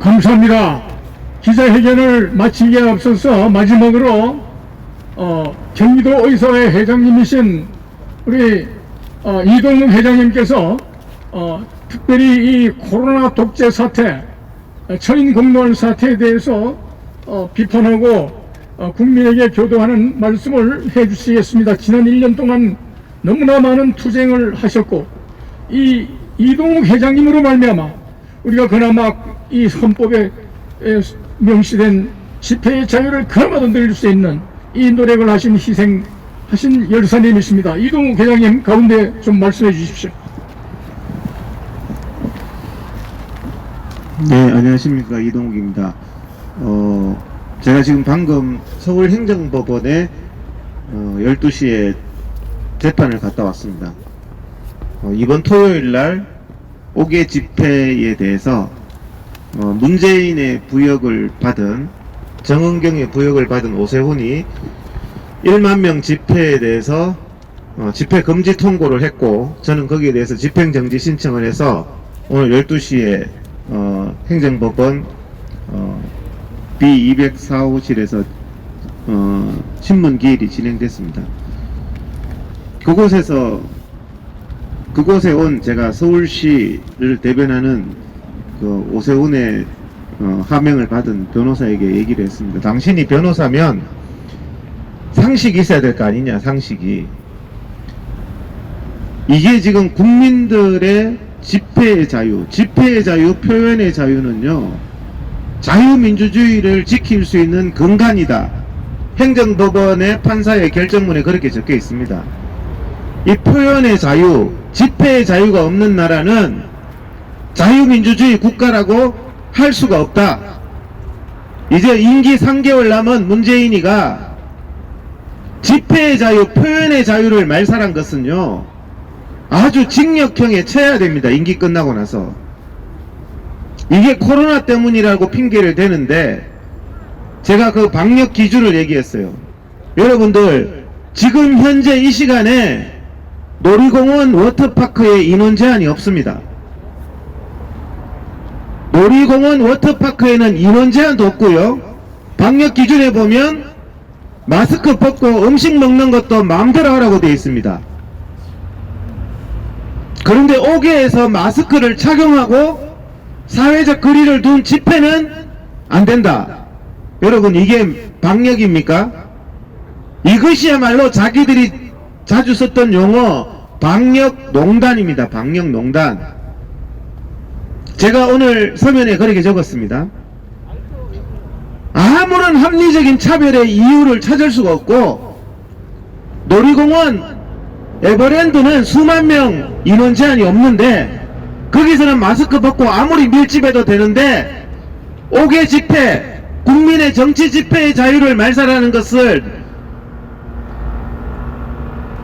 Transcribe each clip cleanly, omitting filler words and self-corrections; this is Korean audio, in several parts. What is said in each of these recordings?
감사합니다. 기자회견을 마치기에 앞서서 마지막으로 경기도 의사회 회장님이신 우리 이동욱 회장님께서 특별히 이 코로나 독재 사태, 처인 공무원 사태에 대해서 비판하고 국민에게 교도하는 말씀을 해주시겠습니다. 지난 1년 동안 너무나 많은 투쟁을 하셨고 이 이동욱 회장님으로 말미암아 우리가 그나마 이 헌법에 명시된 집회의 자유를 그나마 늘릴 수 있는 이 노력을 하신 희생하신 열사님이십니다. 이동욱 회장님 가운데 좀 말씀해 주십시오. 네, 안녕하십니까. 이동욱입니다. 제가 지금 방금 서울행정법원에 12시에 재판을 갔다 왔습니다. 이번 토요일 날 5개 집회에 대해서 문재인의 부역을 받은, 정은경의 부역을 받은 오세훈이 1만 명 집회에 대해서 집회 금지 통고를 했고, 저는 거기에 대해서 집행정지 신청을 해서 오늘 12시에 행정법원 B204호실에서 신문 기일이 진행됐습니다. 그곳에 온 제가 서울시를 대변하는 그 오세훈의 하명을 받은 변호사에게 얘기를 했습니다. 당신이 변호사면 상식이 있어야 될 거 아니냐, 상식이. 이게 지금 국민들의 집회의 자유, 표현의 자유는요, 자유민주주의를 지킬 수 있는 근간이다. 행정법원의 판사의 결정문에 그렇게 적혀 있습니다. 이 표현의 자유, 집회의 자유가 없는 나라는 자유민주주의 국가라고 할 수가 없다. 이제 임기 3개월 남은 문재인이가 집회의 자유, 표현의 자유를 말살한 것은요, 아주 징역형에 처해야 됩니다. 임기 끝나고 나서. 이게 코로나 때문이라고 핑계를 대는데, 제가 그 방역 기준을 얘기했어요. 여러분들, 지금 현재 이 시간에 놀이공원 워터파크에 인원 제한이 없습니다. 놀이공원 워터파크에는 인원 제한도 없고요, 방역 기준에 보면 마스크 벗고 음식 먹는 것도 마음대로 하라고 되어 있습니다. 그런데 5개에서 마스크를 착용하고 사회적 거리를 둔 집회는 안 된다. 여러분, 이게 방역입니까? 이것이야말로 자기들이 자주 썼던 용어 방역농단입니다. 방역농단. 제가 오늘 서면에 그렇게 적었습니다. 아무런 합리적인 차별의 이유를 찾을 수가 없고, 놀이공원 에버랜드는 수만 명 인원 제한이 없는데 거기서는 마스크 벗고 아무리 밀집해도 되는데 5개 집회, 국민의 정치 집회의 자유를 말살하는 것을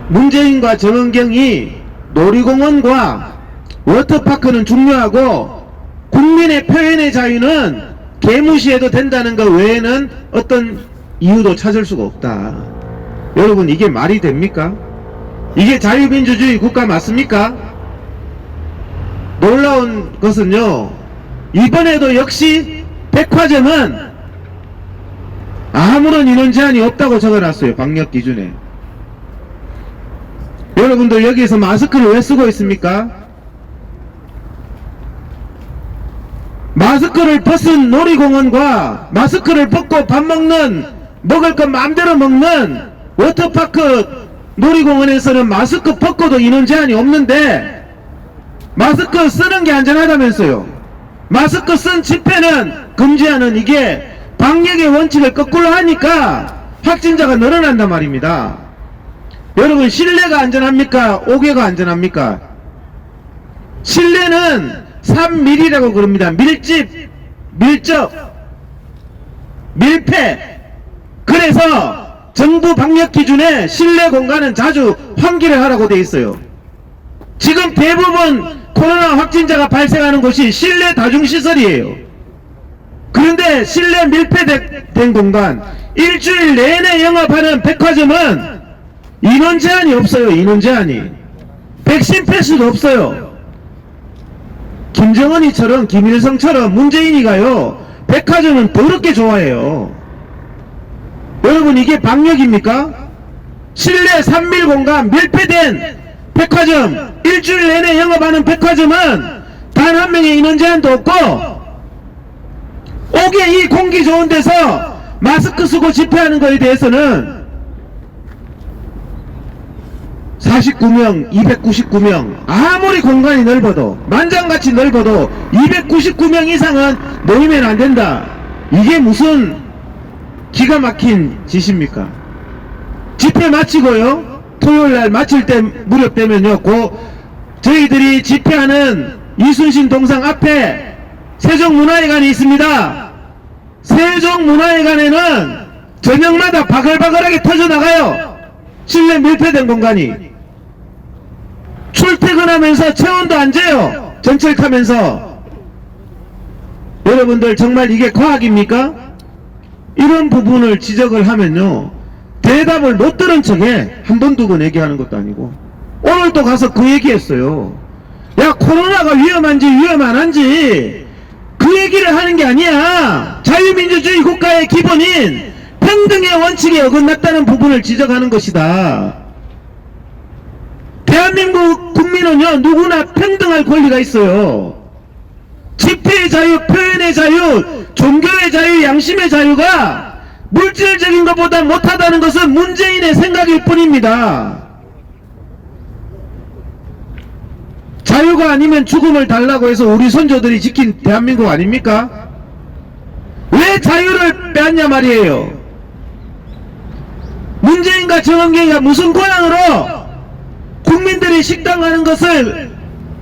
문재인과 정은경이 놀이공원과 워터파크는 중요하고 국민의 표현의 자유는 개무시해도 된다는 것 외에는 어떤 이유도 찾을 수가 없다. 여러분, 이게 말이 됩니까? 이게 자유민주주의 국가 맞습니까? 놀라운 것은요, 이번에도 역시 백화점은 아무런 인원 제한이 없다고 적어놨어요. 방역 기준에. 여러분들, 여기에서 마스크를 왜 쓰고 있습니까? 마스크를 벗은 놀이공원과 마스크를 벗고 밥 먹는, 먹을 것 마음대로 먹는 워터파크 놀이공원에서는 마스크 벗고도 인원 제한이 없는데 마스크 쓰는 게 안전하다면서요. 마스크 쓴 집회는 금지하는, 이게 방역의 원칙을 거꾸로 하니까 확진자가 늘어난단 말입니다. 여러분, 실내가 안전합니까? 5개가 안전합니까? 실내는 3밀이라고 그럽니다. 밀집, 밀접, 밀폐. 그래서 정부 방역 기준에 실내 공간은 자주 환기를 하라고 되어 있어요. 지금 대부분 코로나 확진자가 발생하는 곳이 실내 다중시설이에요. 그런데 실내 밀폐된 공간, 일주일 내내 영업하는 백화점은 인원 제한이 없어요. 인원 제한이. 백신 패스도 없어요. 김정은이처럼 김일성처럼 문재인이가요 백화점은 더럽게 좋아해요. 여러분 이게 방역입니까? 실내 3밀 공간 밀폐된 백화점, 일주일 내내 영업하는 백화점은 단 한 명의 인원 제한도 없고 오게 이 공기 좋은 데서 마스크 쓰고 집회하는 거에 대해서는 49명, 299명 아무리 공간이 넓어도 만장같이 넓어도 299명 이상은 모이면 안 된다. 이게 무슨 기가 막힌 짓입니까? 집회 마치고요 토요일날 마칠 때 무렵 되면요 저희들이 집회하는 이순신 동상 앞에 세종문화회관이 있습니다. 세종문화회관에는 저녁마다 바글바글하게 터져나가요. 실내 밀폐된 공간이. 출퇴근하면서 체온도 안 재요. 전철 타면서. 여러분들 정말 이게 과학입니까? 이런 부분을 지적을 하면요 대답을 못 들은 척해. 한 번 두 번 얘기하는 것도 아니고 오늘 또 가서 그 얘기했어요. 야 코로나가 위험한지 위험 안 한지 그 얘기를 하는 게 아니야. 자유민주주의 국가의 기본인 평등의 원칙에 어긋났다는 부분을 지적하는 것이다. 대한민국 국민은요 누구나 평등할 권리가 있어요. 집회의 자유, 표현의 자유, 종교의 자유, 양심의 자유가 물질적인 것보다 못하다는 것은 문재인의 생각일 뿐입니다. 자유가 아니면 죽음을 달라고 해서 우리 선조들이 지킨 대한민국 아닙니까? 왜 자유를 빼앗냐 말이에요. 문재인과 정은경이가 무슨 고향으로 국민들이 식당 가는 것을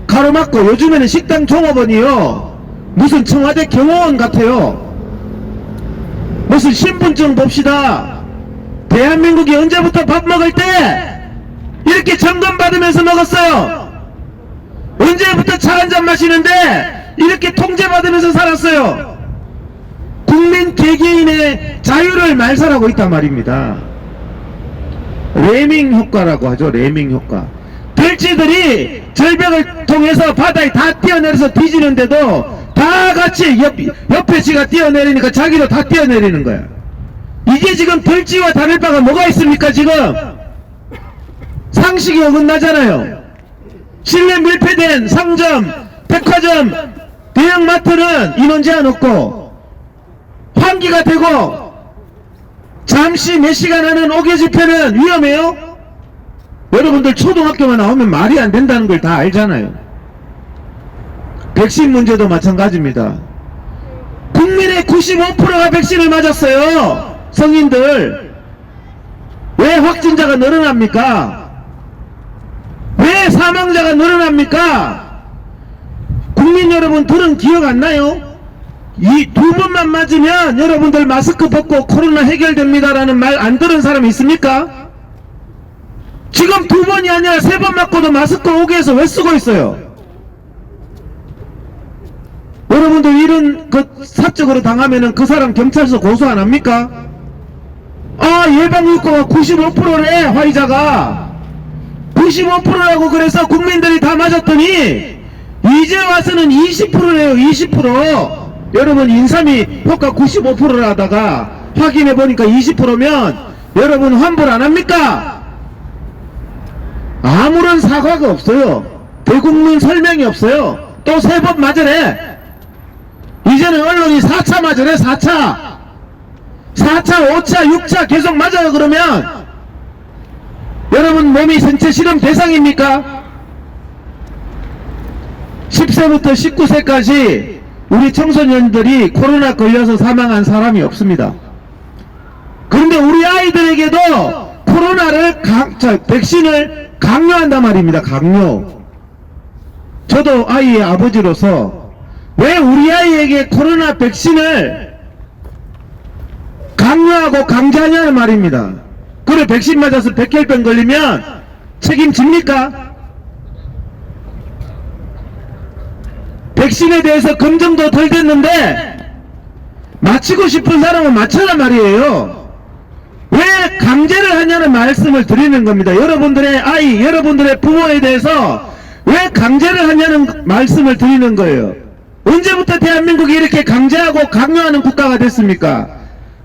가로막고 요즘에는 식당 종업원이요 무슨 청와대 경호원 같아요. 무슨 신분증 봅시다. 대한민국이 언제부터 밥 먹을 때 이렇게 점검 받으면서 먹었어요? 언제부터 차 한잔 마시는데 이렇게 통제받으면서 살았어요? 국민 개개인의 자유를 말살하고 있단 말입니다. 레밍 효과라고 하죠. 레밍 효과. 별치들이 절벽을 통해서 바다에 다 뛰어내려서 뒤지는데도 다 같이 옆에 지가 뛰어내리니까 자기도 다 뛰어내리는 거야. 이게 지금 들쥐와 다를 바가 뭐가 있습니까? 지금 상식이 어긋나잖아요. 실내 밀폐된 상점, 백화점, 대형마트는 인원 제한 없고 환기가 되고 잠시 몇 시간 하는 5개 집회는 위험해요? 여러분들 초등학교만 나오면 말이 안 된다는 걸 다 알잖아요. 백신 문제도 마찬가지입니다. 국민의 95%가 백신을 맞았어요. 성인들. 왜 확진자가 늘어납니까? 왜 사망자가 늘어납니까? 국민 여러분 들은 기억 안 나요? 이 두 번만 맞으면 여러분들 마스크 벗고 코로나 해결됩니다라는 말 안 들은 사람 있습니까? 지금 두 번이 아니라 세 번 맞고도 마스크 5개에서 왜 쓰고 있어요? 여러분들 이런 사적으로 당하면은 그 사람 경찰서 고소 안 합니까? 아 예방효과가 95%래 화이자가 95%라고 그래서 국민들이 다 맞았더니 이제 와서는 20%래요. 20%. 여러분 인삼이 효과 95%라다가 확인해 보니까 20%면 여러분 환불 안 합니까? 아무런 사과가 없어요. 대국민 설명이 없어요. 또 세 번 맞으래. 이제는 언론이 4차 맞으래. 4차 5차 6차 계속 맞아요. 그러면 여러분 몸이 생체 실험 대상입니까? 10세부터 19세까지 우리 청소년들이 코로나 걸려서 사망한 사람이 없습니다. 그런데 우리 아이들에게도 코로나를 백신을 강요한단 말입니다. 강요. 저도 아이의 아버지로서 왜 우리 아이에게 코로나 백신을 강요하고 강제하냐는 말입니다. 그래 백신 맞아서 백혈병 걸리면 책임집니까? 백신에 대해서 검증도 덜 됐는데 맞히고 싶은 사람은 맞춰란 말이에요. 왜 강제를 하냐는 말씀을 드리는 겁니다. 여러분들의 아이, 여러분들의 부모에 대해서 왜 강제를 하냐는 말씀을 드리는 거예요. 언제부터 대한민국이 이렇게 강제하고 강요하는 국가가 됐습니까?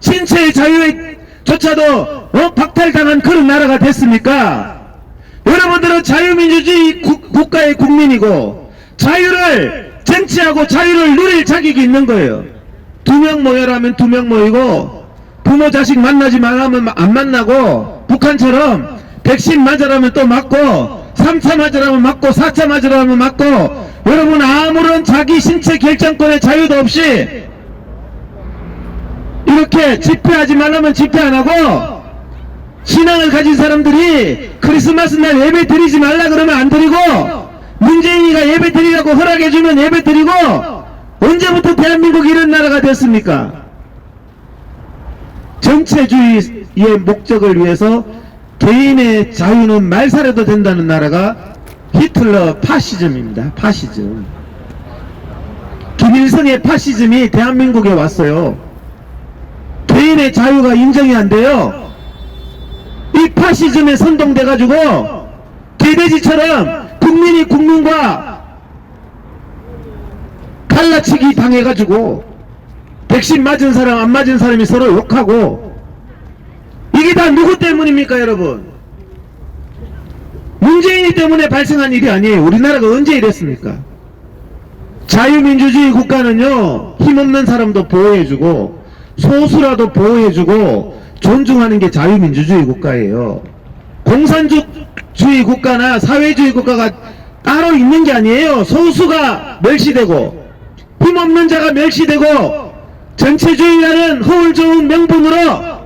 신체의 자유조차도 박탈당한 그런 나라가 됐습니까? 여러분들은 자유민주주의 국가의 국민이고 자유를 쟁취하고 자유를 누릴 자격이 있는 거예요. 2명 모여라면 2명 모이고 부모 자식 만나지 말라면 안 만나고 북한처럼 백신 맞으라면 또 맞고 3차 맞으라면 맞고 4차 맞으라면 맞고 여러분 아무런 자기 신체 결정권의 자유도 없이 이렇게 집회하지 말라면 집회 안 하고 신앙을 가진 사람들이 크리스마스 날 예배 드리지 말라 그러면 안 드리고 문재인이가 예배 드리라고 허락해주면 예배 드리고 언제부터 대한민국이 이런 나라가 됐습니까? 전체주의의 목적을 위해서 개인의 자유는 말살해도 된다는 나라가 히틀러 파시즘입니다. 파시즘. 김일성의 파시즘이 대한민국에 왔어요. 개인의 자유가 인정이 안 돼요. 이 파시즘에 선동돼가지고 개돼지처럼 국민이 국민과 갈라치기 당해가지고 백신 맞은 사람 안 맞은 사람이 서로 욕하고 이게 다 누구 때문입니까 여러분? 문재인이 때문에 발생한 일이 아니에요. 우리나라가 언제 이랬습니까? 자유민주주의 국가는요 힘없는 사람도 보호해주고 소수라도 보호해주고 존중하는 게 자유민주주의 국가예요. 공산주의 국가나 사회주의 국가가 따로 있는 게 아니에요. 소수가 멸시되고 힘없는 자가 멸시되고 전체주의라는 허울 좋은 명분으로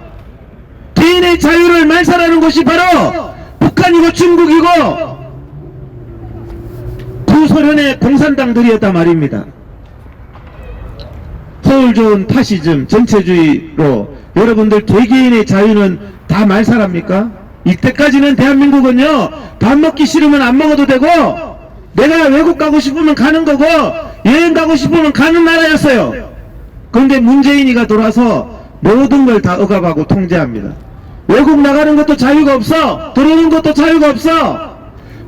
개인의 자유를 말살하는 곳이 바로 북한이고 중국이고 구소련의 공산당들이었단 말입니다. 허울 좋은 파시즘 전체주의로 여러분들 개개인의 자유는 다 말살합니까? 이때까지는 대한민국은요 밥 먹기 싫으면 안 먹어도 되고 내가 외국 가고 싶으면 가는 거고 여행 가고 싶으면 가는 나라였어요. 그런데 문재인이가 돌아서 모든 걸 다 억압하고 통제합니다. 외국 나가는 것도 자유가 없어. 들어오는 것도 자유가 없어.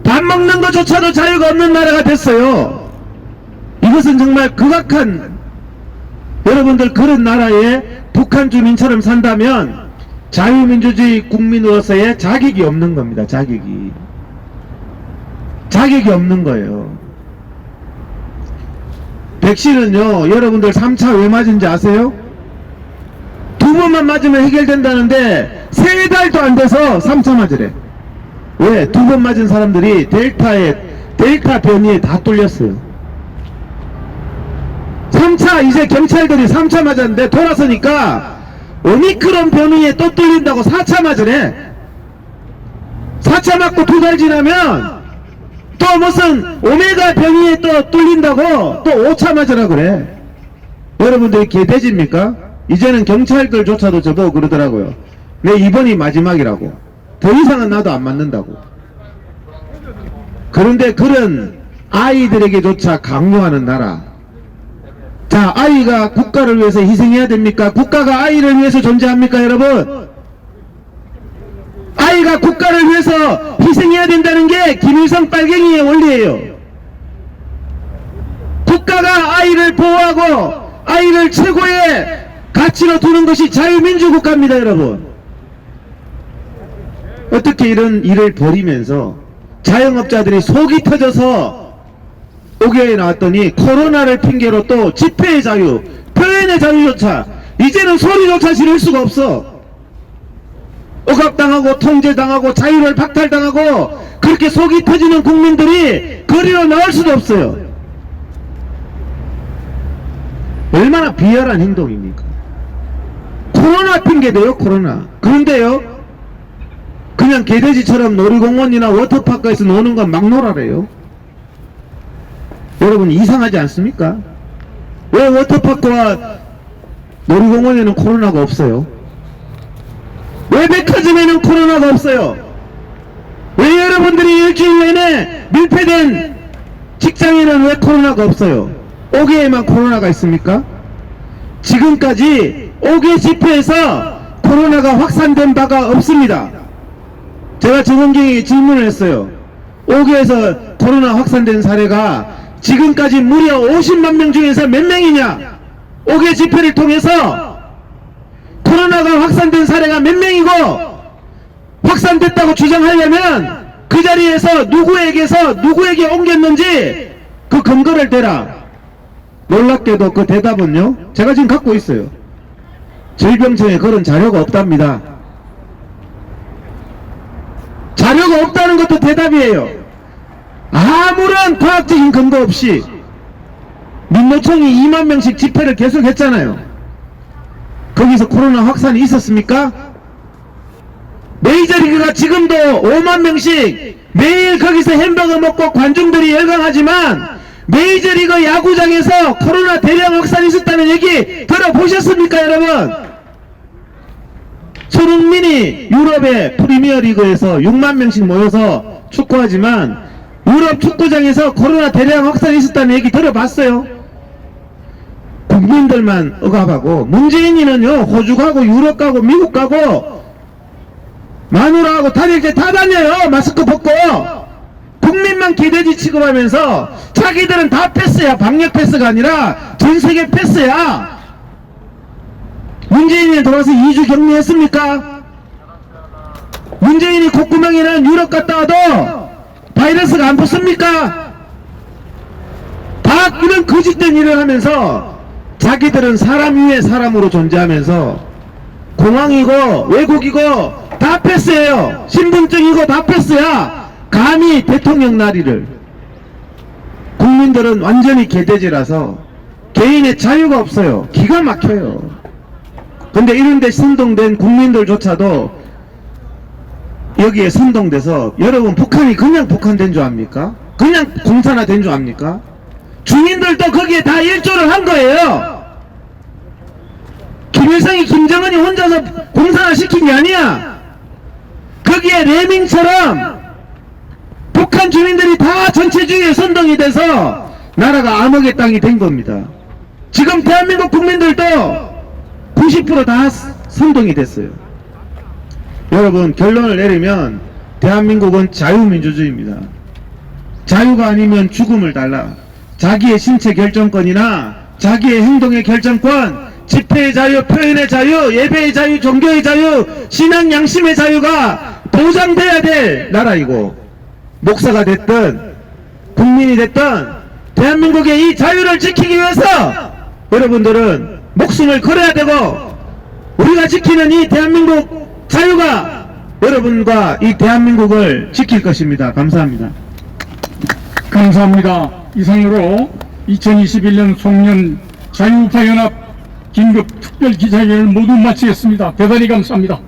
밥 먹는 것조차도 자유가 없는 나라가 됐어요. 이것은 정말 극악한 여러분들 그런 나라에 북한 주민처럼 산다면 자유민주주의 국민으로서의 자격이 없는 겁니다. 자격이 없는 거예요. 백신은요 여러분들 3차 왜 맞은지 아세요? 2번만 맞으면 해결된다는데 3달도 안 돼서 3차 맞으래. 왜? 2번 맞은 사람들이 델타 변이에 다 뚫렸어요. 3차 이제 경찰들이 3차 맞았는데 돌아서니까 오미크론 변이에 또 뚫린다고 4차 맞으래. 4차 맞고 2달 지나면 또 무슨 오메가 변이에 또 뚫린다고 또 5차 맞으라 그래. 여러분들이 개돼지입니까? 이제는 경찰들조차도 저보고 그러더라고요. 내 이번이 마지막이라고. 더 이상은 나도 안 맞는다고. 그런데 그런 아이들에게조차 강요하는 나라. 자, 아이가 국가를 위해서 희생해야 됩니까? 국가가 아이를 위해서 존재합니까 여러분? 아이가 국가를 위해서 희생해야 된다는 게 김일성 빨갱이의 원리예요. 국가가 아이를 보호하고 아이를 최고의 가치로 두는 것이 자유민주국가입니다 여러분. 어떻게 이런 일을 벌이면서 자영업자들이 속이 터져서 5개에 나왔더니 코로나를 핑계로 또 집회의 자유, 표현의 자유조차 이제는 소리조차 지를 수가 없어. 억압당하고 통제당하고 자유를 박탈당하고 그렇게 속이 터지는 국민들이 거리로 나올 수도 없어요. 얼마나 비열한 행동입니까? 코로나 핑계대요 코로나. 그런데요 그냥 개돼지처럼 놀이공원이나 워터파크에서 노는 건 막 놀아래요. 여러분 이상하지 않습니까? 왜 워터파크와 놀이공원에는 코로나가 없어요? 왜 백화점에는 코로나가 없어요? 왜 여러분들이 일주일 내내 밀폐된 직장에는 왜 코로나가 없어요? 5개에만 코로나가 있습니까? 지금까지 5개 집회에서 코로나가 확산된 바가 없습니다. 제가 정은경에게 질문을 했어요. 옥에서 코로나 확산된 사례가 지금까지 무려 50만 명 중에서 몇 명이냐? 옥외 집회를 통해서 코로나가 확산된 사례가 몇 명이고, 확산됐다고 주장하려면 그 자리에서 누구에게 옮겼는지 그 근거를 대라. 놀랍게도 그 대답은요, 제가 지금 갖고 있어요. 질병청에 그런 자료가 없답니다. 자료가 없다는 것도 대답이에요. 아무런 과학적인 근거 없이 민노총이 2만 명씩 집회를 계속 했잖아요. 거기서 코로나 확산이 있었습니까? 메이저리그가 지금도 5만 명씩 매일 거기서 햄버거 먹고 관중들이 열광하지만 메이저리그 야구장에서 코로나 대량 확산이 있었다는 얘기 들어보셨습니까, 여러분? 손흥민이 유럽의 프리미어리그에서 6만 명씩 모여서 축구하지만 유럽 축구장에서 코로나 대량 확산이 있었다는 얘기 들어봤어요? 국민들만 억압하고, 문재인이는요, 호주 가고 유럽 가고 미국 가고 마누라하고 다닐 때 다 다녀요. 마스크 벗고. 국민만 기대지 취급하면서 자기들은 다 패스야. 방역 패스가 아니라 전 세계 패스야. 문재인이 돌아와서 2주 격리했습니까? 문재인이 콧구멍에는 유럽 갔다 와도 바이러스가 안 붙습니까? 다 이런 거짓된 일을 하면서 자기들은 사람 위에 사람으로 존재하면서 공항이고 외국이고 다 패스예요. 신분증이고 다 패스야. 감히 대통령 나리를. 국민들은 완전히 개돼지라서 개인의 자유가 없어요. 기가 막혀요. 근데 이런데 선동된 국민들조차도 여기에 선동돼서, 여러분 북한이 그냥 북한된 줄 압니까? 그냥 공산화된 줄 압니까? 주민들도 거기에 다 일조를 한 거예요. 김일성이 김정은이 혼자서 공산화시킨 게 아니야. 거기에 레밍처럼 북한 주민들이 다 전체주의에 선동이 돼서 나라가 암흑의 땅이 된 겁니다. 지금 대한민국 국민들도 90%다 선동이 됐어요. 여러분, 결론을 내리면 대한민국은 자유민주주의입니다. 자유가 아니면 죽음을 달라. 자기의 신체 결정권이나 자기의 행동의 결정권, 집회의 자유, 표현의 자유, 예배의 자유, 종교의 자유, 신앙 양심의 자유가 보장돼야 될 나라이고, 목사가 됐든 국민이 됐든 대한민국의 이 자유를 지키기 위해서 여러분들은 목숨을 걸어야 되고, 우리가 지키는 이 대한민국 자유가 여러분과 이 대한민국을 지킬 것입니다. 감사합니다. 감사합니다. 이상으로 2021년 송년 자유우파연합 긴급 특별 기자회견을 모두 마치겠습니다. 대단히 감사합니다.